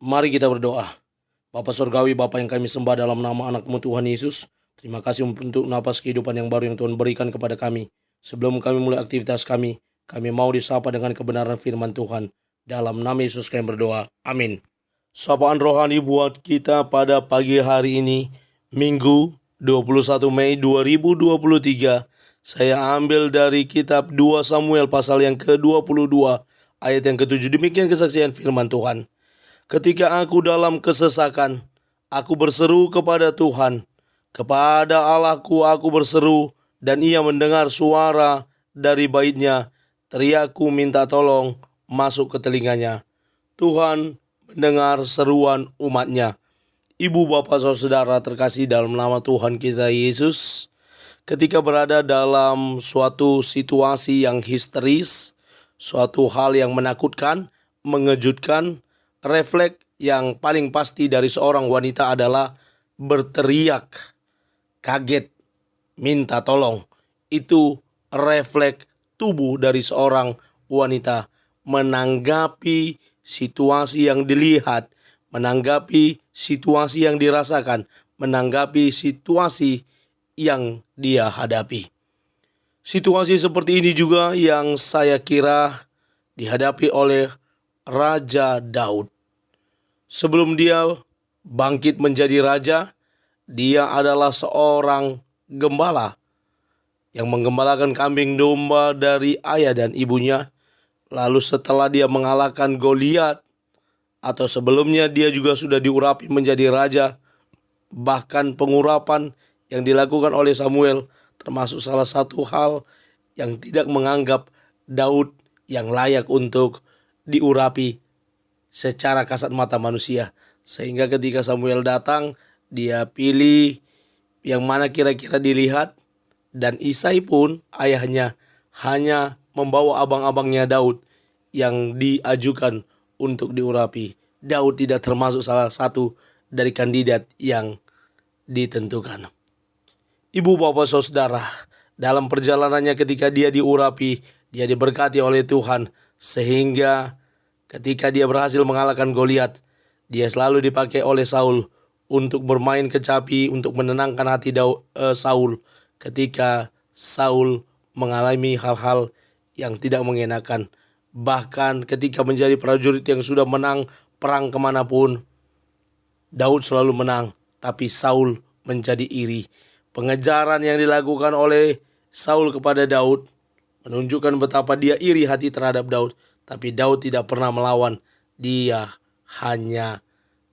Mari kita berdoa. Bapa Surgawi, Bapa yang kami sembah dalam nama anak-Mu Tuhan Yesus, terima kasih untuk napas kehidupan yang baru yang Tuhan berikan kepada kami. Sebelum kami mulai aktivitas kami mau disapa dengan kebenaran firman Tuhan. Dalam nama Yesus kami berdoa. Amin. Sapaan rohani buat kita pada pagi hari ini, Minggu 21 Mei 2023. Saya ambil dari kitab 2 Samuel pasal yang ke-22 ayat yang ke-7. Demikian kesaksian firman Tuhan. Ketika aku dalam kesesakan, aku berseru kepada Tuhan. Kepada Allahku aku berseru, dan Ia mendengar suara dari baitnya. Teriakku minta tolong masuk ke telinganya. Tuhan mendengar seruan umatnya. Ibu, bapak, saudara terkasih dalam nama Tuhan kita Yesus, ketika berada dalam suatu situasi yang histeris, suatu hal yang menakutkan, mengejutkan, refleks yang paling pasti dari seorang wanita adalah berteriak, kaget, minta tolong. Itu refleks tubuh dari seorang wanita menanggapi situasi yang dilihat, menanggapi situasi yang dirasakan, menanggapi situasi yang dia hadapi. Situasi seperti ini juga yang saya kira dihadapi oleh Raja Daud. Sebelum dia bangkit menjadi raja, dia adalah seorang gembala yang menggembalakan kambing domba dari ayah dan ibunya. Lalu setelah dia mengalahkan Goliat, atau sebelumnya dia juga sudah diurapi menjadi raja. Bahkan pengurapan yang dilakukan oleh Samuel termasuk salah satu hal yang tidak menganggap Daud yang layak untuk diurapi secara kasat mata manusia. Sehingga ketika Samuel datang, dia pilih yang mana kira-kira dilihat. Dan Isai pun ayahnya hanya membawa abang-abangnya Daud yang diajukan untuk diurapi. Daud tidak termasuk salah satu dari kandidat yang ditentukan. Ibu, bapak, saudara, dalam perjalanannya ketika dia diurapi, dia diberkati oleh Tuhan. Sehingga ketika dia berhasil mengalahkan Goliat, dia selalu dipakai oleh Saul untuk bermain kecapi, untuk menenangkan hati Saul ketika Saul mengalami hal-hal yang tidak mengenakan. Bahkan ketika menjadi prajurit yang sudah menang perang kemanapun, Daud selalu menang, tapi Saul menjadi iri. Pengejaran yang dilakukan oleh Saul kepada Daud menunjukkan betapa dia iri hati terhadap Daud. Tapi Daud tidak pernah melawan. Dia hanya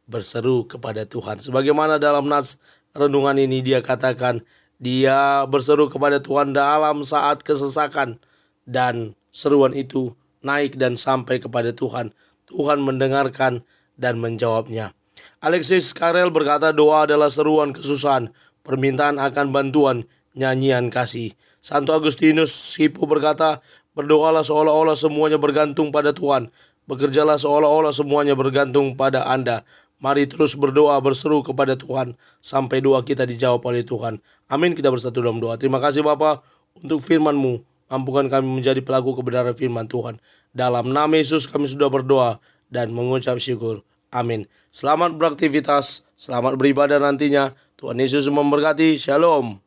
berseru kepada Tuhan. Sebagaimana dalam nats renungan ini dia katakan, dia berseru kepada Tuhan dalam saat kesesakan. Dan seruan itu naik dan sampai kepada Tuhan. Tuhan mendengarkan dan menjawabnya. Alexis Carrel berkata, doa adalah seruan kesusahan, permintaan akan bantuan, nyanyian kasih. Santo Agustinus Hippo berkata, berdoalah seolah-olah semuanya bergantung pada Tuhan. Bekerjalah seolah-olah semuanya bergantung pada Anda. Mari terus berdoa, berseru kepada Tuhan sampai doa kita dijawab oleh Tuhan. Amin. Kita bersatu dalam doa. Terima kasih Bapa untuk firman-Mu. Mampukan kami menjadi pelaku kebenaran firman Tuhan. Dalam nama Yesus kami sudah berdoa dan mengucap syukur. Amin. Selamat beraktivitas, selamat beribadah nantinya. Tuhan Yesus memberkati. Shalom.